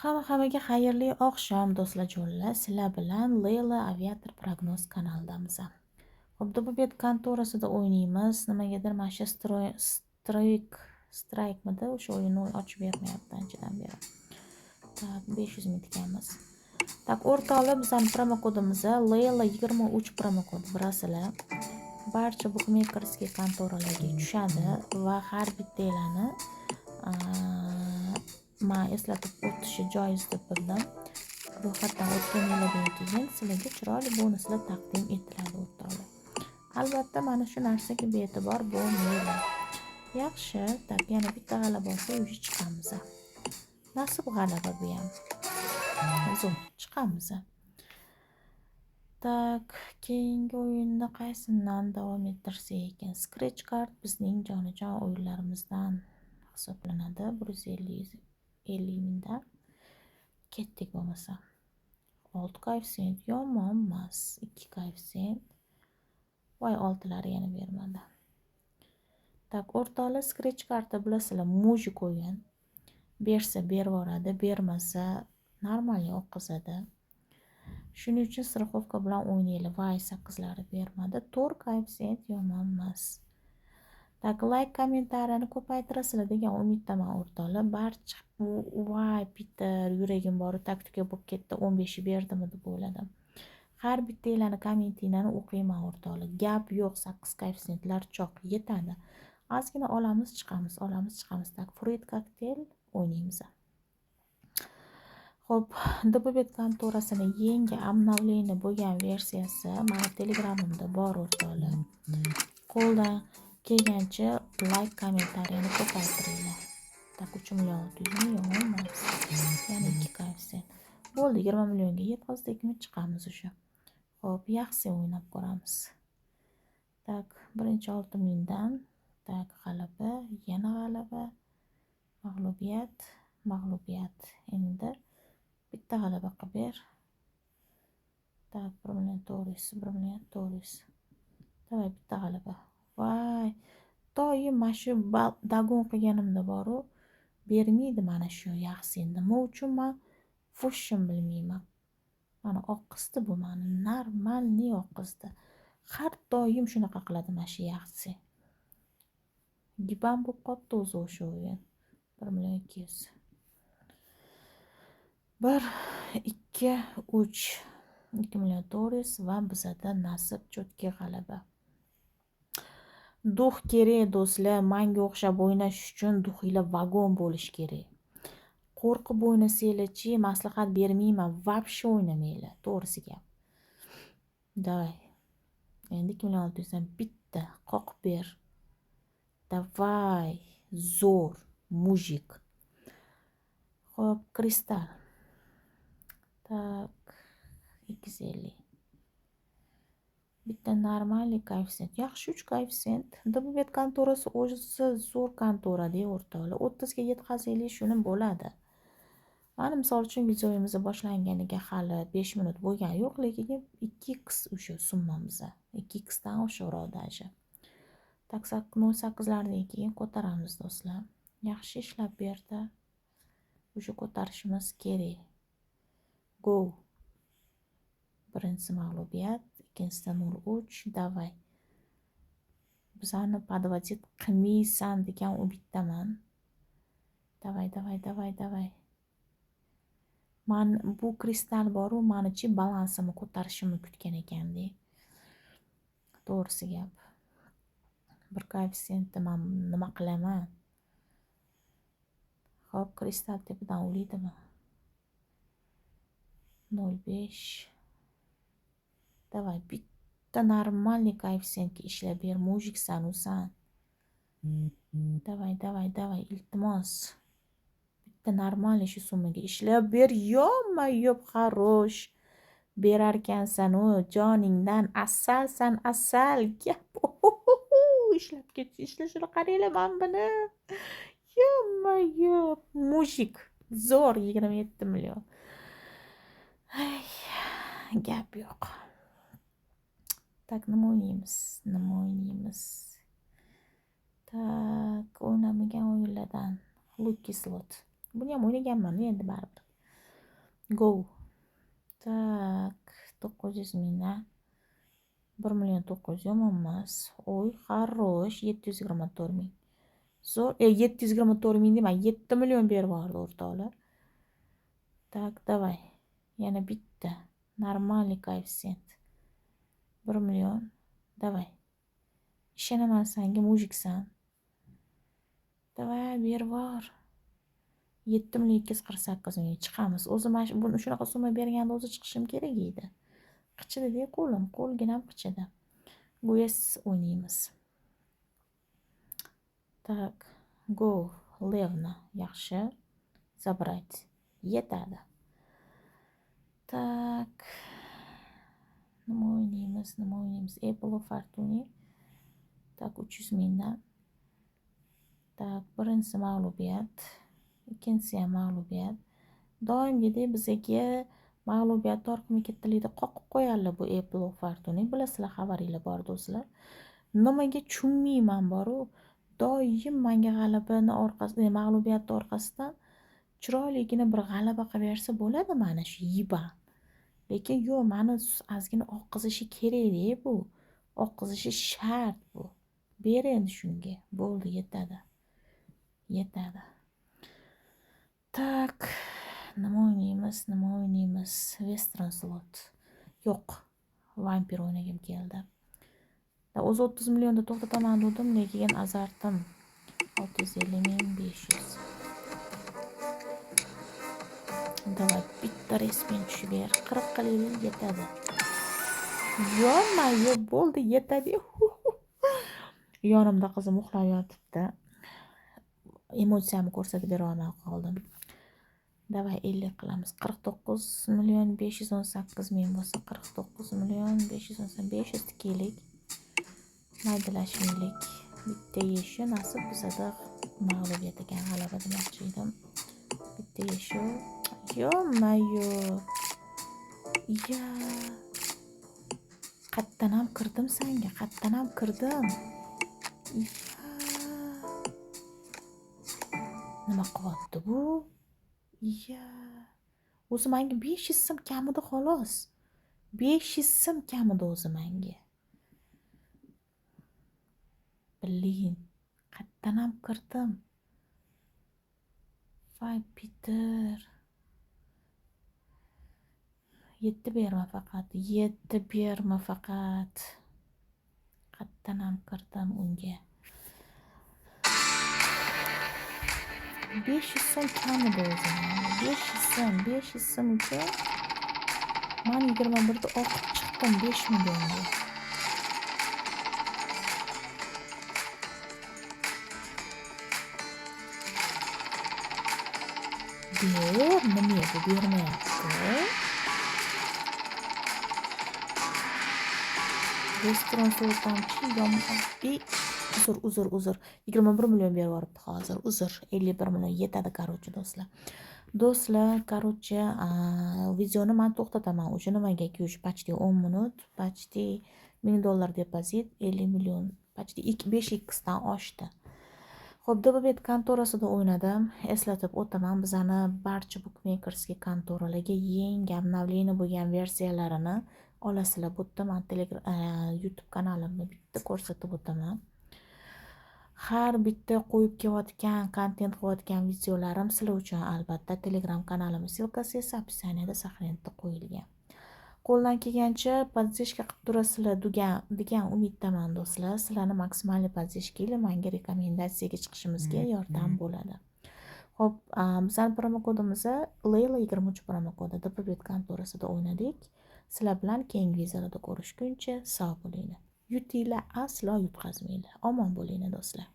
Hammaga xayrli oqshom do'stlar. Sizlar bilan Layla Aviator prognoz kanalidamiz. Xo'p, Dubobet kontorasida o'ynaymiz. Nimagadir mana shu strike-midi o'sha o'yinni ochib bermayapti anchadan beri. Tak 500 ming tikamiz. Tak o'rtoqlar bizning promo kodimiz Layla 23 promo kod bilasizlar. Barcha bukmekerskiy kontoralarga tushadi va har bittalarni men eslatib o'tishi joiz deb bildim. Ro'yxatdan o'tganingizdan keyin sizlarga chiroyli bonuslar taqdim etiladi o'rtoqlar. Albatta mana shu narsaga bee'tibor bo'lmanglar. Yaxshi, tak yana bitta g'alaba olsa o'zi chiqamiz. Nasib g'alaba bu ham. Zo'r chiqamiz. Tak, keyingi o'yinda qaysidan davom ettirsak ekan? Scratch card bizning jonajon o'yinlarimizdan hisoblanadi. 150 mingdan ketdik bo'lmasa. 6 koeffitsient yomon emas. 2 koeffitsient. Voy 6lari yana bermadi. Tak, o'rtoqlar scratch karta bilasizlar, mujik o'yin. Bersa bervoradi, bermasa normal oqizadi. Shuning uchun страховка bilan o'ynaylik. Voy 8lari bermadi. 4 koeffitsient yomon emas. Tak, like, kommentariyani ko'paytirasizlar degan umiddaman o'rtoqlar. Barcha voy Peter yuragim bor, taktika bo'lib ketdi, 15 berdimi deb o'yladim. Har bittalarni kommentinglarni o'qiyman o'rtoqlar. Gap yo'q, 8 koeffitsiyentlar choq yetadi. Ozgina olamiz, chiqamiz. Tak, fruit kokteyl o'ynaymiz. Xo'p, Dubobet kontorasining yangi обновление bo'lgan versiyasi mana Telegramimda bor o'rtoqlar. Qo'ldan kelgancha like, kommentariyani ko'paytiringlar. Tak, 3 million 600 ming yomon emas. Yana 2 koeffitsient. Bo'ldi, 20 millionga yetkazdik-mi chiqamiz o'sha. Xo'p, yaxshi o'ynab ko'ramiz. Tak, birinchi 6 mingdan tak g'alaba, yana g'alaba, mag'lubiyat. Endi bitta g'alaba qilib ber. Tak, 1 million 400. Davay bitta g'alaba. Voy, doim mana shu dagon qilganimda boru bermaydi mana shu yaxshi. Nima uchun men fushim bilmayman. Mana oqizdi bu meni, normalniy oqizdi. Har doim shunaqa qiladi mana shu yaxshi. Gibam bo'lib qopti o'zi o'sha o'yin. 1 million 200. 1 2 3 2 million 400 va bizada nasib cho'tki g'alaba. Duh kerak do'stlar, menga o'xshab o'ynash uchun duhinglar vagon bo'lish kerak. Qo'rqib o'ynasanglar-chi, maslahat bermayman, vobshe o'ynamanglar, to'g'risi gap. Davay. Endi 2 million 600 dan bitta qoqib ber. Davay, zo'r, mujik. Xo'p, kristal. Tak, 250. Bitta normalniy koeffitsient. Yaxshi 3 koeffitsient. Dubobet kontorasi o'zi zo'r kontora-da o'rtoqlar. 30 ga yetkazaylik, shuni bo'ladi. Mana misol uchun videomiz boshlanganiga hali 5 minut bo'lgani yo'q, lekin 2x o'sha summamiz. 2x dan oshiqroq даже. Tak, 08lardan keyin ko'taramiz do'stlar. Yaxshi ishlab berdi. O'sha ko'tarishimiz kerak. Go. Birinchisi mag'lubiyat, ikkinchisi 03. Davay. Bizani podvodit qilmaysan degan umiddaman. Davay. Men bu kristal boru, menichi balansimni ko'tarishimni kutgan ekanda. To'g'risi gap. Bir koeffitsiyentni men nima qilaman? Xo'p, kristal tepadan o'laydimi? 05. Davay, bitta normalniy koeffitsiyentga ishlab ber, mujiksan o'san. Davay, iltimos. Bitta normalniy shu summaga ishlab ber, yo'q, xarosh. Berarkansan u joningdan, asalsan, asal. Gap. Ishlab ket, ishlashini qaranglar men buni. Yo'q, mujik. Zo'r 27 million. Ay, gap yo'q. Tak, nima o'ynaymiz? Tak, o'ynamagan o'yinlardan Lucky Slot. Buni ham o'ynaganman endi baribir. Go. Tak, 900 mingdan 1.900.000 yomon emas. Oy, xarosh, 724 ming. Zo'r. 724 ming demay, 7 million berib yubordi o'rtoqlar. Tak, davay. Yana bitta. Normalniy koeffitsient. 1 million. Davay. Ishonaman senga, mujiksan. Davay, berib yubor. 7.248 ming chiqamiz. O'zim buni shunaqa summa berganda o'zi chiqishim kerak edi. Qichidi-da qo'lginam qichidi. Bu es o'ynaymiz. Tak, go, levna yaxshi. Забрать. Yetadi. Tak. Nima o'ynaymiz? Apple Fortune. Tak, 300 mingdan. Tak, birinchisi mag'lubiyat. Ikkinchisi ham mag'lubiyat. Doimgidek bizga mag'lubiyat orqali kattalikda qoqib qo'yadi bu Apple Fortune. Bilasizlar, xabaringlar bor do'stlar. Nimaga tushunmayman boru. Doim menga mag'lubiyat orqasidan chiroyligina bir g'alaba qilib bersa bo'ladi mana shu yiba. Lekin yo'q, meni ozgina oqqizishi kerak bu. Oqqizishi shart bu. Ber endi shunga. Bo'ldi, yetadi. Tak, nima o'ynaymiz? Western slot. Yo'q, vampir o'ynagim keldi. O'zi 30 millionda to'xtataman dedim, lekin azartim 650 ming 500. Davay, bitta resmen tushib ber. 40 qilaylik, yetadi. Yo'q, bo'ldi, yetadi. Yonimda qizim uxlab yotibdi. Emotsiyamni ko'rsatib bera olmay qoldim. Davay, 50 qilamiz. 49 million 518 ming bo'lsa, 49 million 518 tikiylik. Maydalashmaylik. Bitta yeshi nasib bizada mag'lubiyat ekan, g'alaba demoqchi edim. Bitta yeshi. Yo-mayo. Ya. Qattanam kirdim senga, qattanam kirdim. Nima qilyapti bu? Ya. O'zi menga 500 so'm kamida xolos. 500 so'm kamida o'zi menga. Bilin, qattanam kirdim. Voy Peter. 7 berma faqat. Qattanam kirdim unga. 500 so'm kamida o'zi. 500 so'm uchun men 21da oqib chiqdim 5 millionga. Nima bu bermayapti? Restoran so'tamchi uzr. 21 million berib yuboribdi hozir. Uzr, 51 million yetadi qarochi do'stlar. Videoni men to'xtataman. O'sha nimagaki, почти 10 minut, почти $1000 depozit, 50 million, почти 5x dan oshdi. Xo'p, DBBet kontorasida o'ynadim. Eslatib o'taman, bizani barcha bookmakersga kontoralarga yangi обновление bo'lgan versiyalarini olasizlar. Bu yerda men YouTube kanalimni bitta ko'rsatib o'taman. Har bitta qo'yib kelayotgan, kontent qilayotgan videolarim sizlar uchun albatta Telegram kanalim silkasi esa описаниеda saqlanib qo'yilgan. Qo'ldan kelgancha podдержка qilib turasizlar degan umiddaman do'stlar. Sizlarni maksimal podдержка ila menga rekomendatsiyaga chiqishimizga yordam bo'ladi. Xo'p, bizning promo kodimiz Layla 23 promo kodi. DBBet kontorasida o'ynadik. Sizlar bilan keyingi videolarda ko'rishguncha sog' bo'linglar. Yutinglar, aslo yutqazmanglar. Omon bo'linglar do'stlar.